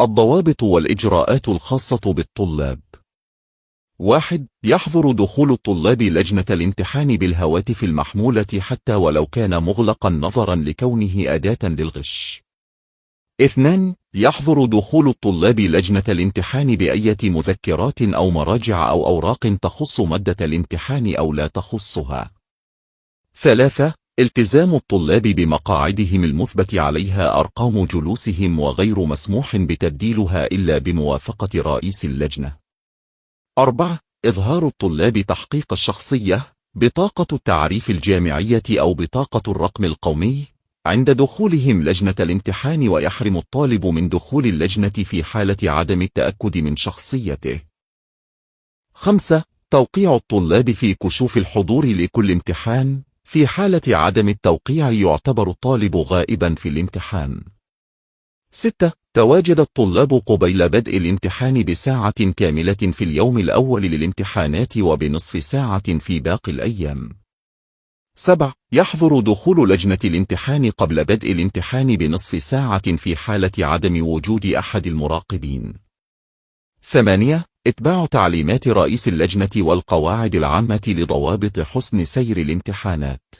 الضوابط والإجراءات الخاصة بالطلاب. 1. يحظر دخول الطلاب لجنة الامتحان بالهواتف المحمولة حتى ولو كان مغلقا نظرا لكونه أداة للغش. 2. يحظر دخول الطلاب لجنة الامتحان بأية مذكرات أو مراجع أو أوراق تخص مادة الامتحان أو لا تخصها. 3. التزام الطلاب بمقاعدهم المثبت عليها أرقام جلوسهم وغير مسموح بتبديلها إلا بموافقة رئيس اللجنة. 4. إظهار الطلاب تحقيق الشخصية، بطاقة التعريف الجامعية أو بطاقة الرقم القومي عند دخولهم لجنة الامتحان، ويحرم الطالب من دخول اللجنة في حالة عدم التأكد من شخصيته. 5. توقيع الطلاب في كشوف الحضور لكل امتحان، في حالة عدم التوقيع يعتبر الطالب غائبا في الامتحان. 6. تواجد الطلاب قبيل بدء الامتحان بساعة كاملة في اليوم الأول للامتحانات وبنصف ساعة في باقي الأيام. 7. يحظر دخول لجنة الامتحان قبل بدء الامتحان بنصف ساعة في حالة عدم وجود أحد المراقبين. 8. اتباع تعليمات رئيس اللجنة والقواعد العامة لضوابط حسن سير الامتحانات.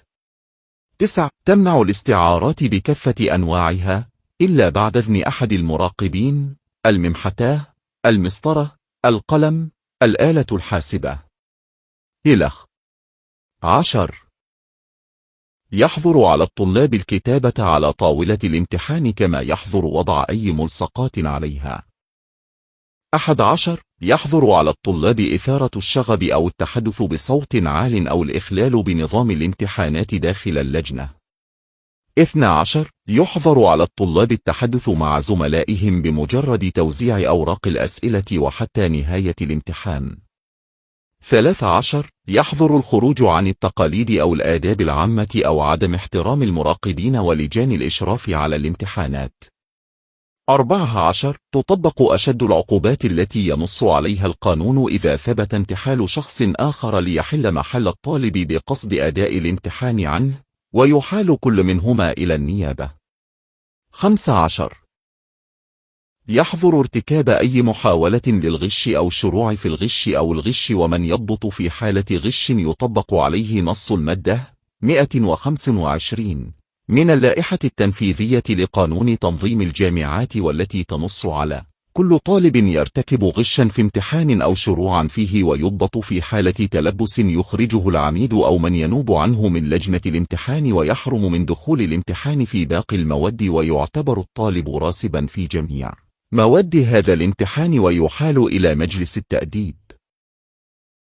9. تمنع الاستعارات بكافة أنواعها إلا بعد إذن أحد المراقبين: الممحتاه، المسطرة، القلم، الآلة الحاسبة. إلخ. 10. يحظر على الطلاب الكتابة على طاولة الامتحان كما يحظر وضع أي ملصقات عليها. 11. يحظر على الطلاب إثارة الشغب أو التحدث بصوت عال أو الإخلال بنظام الامتحانات داخل اللجنة. 12. يحظر على الطلاب التحدث مع زملائهم بمجرد توزيع أوراق الأسئلة وحتى نهاية الامتحان. 13. يحظر الخروج عن التقاليد أو الآداب العامة أو عدم احترام المراقبين ولجان الإشراف على الامتحانات. 14. تطبق أشد العقوبات التي ينص عليها القانون إذا ثبت انتحال شخص آخر ليحل محل الطالب بقصد أداء الامتحان عنه، ويحال كل منهما إلى النيابة. 15. يحظر ارتكاب أي محاولة للغش أو الشروع في الغش أو الغش ومن يضبط في حالة غش يطبق عليه نص المادة 125 من اللائحة التنفيذية لقانون تنظيم الجامعات، والتي تنص على كل طالب يرتكب غشا في امتحان أو شروعا فيه ويضبط في حالة تلبس يخرجه العميد أو من ينوب عنه من لجنة الامتحان، ويحرم من دخول الامتحان في باقي المواد، ويعتبر الطالب راسبا في جميع مواد هذا الامتحان ويحال إلى مجلس التأديب.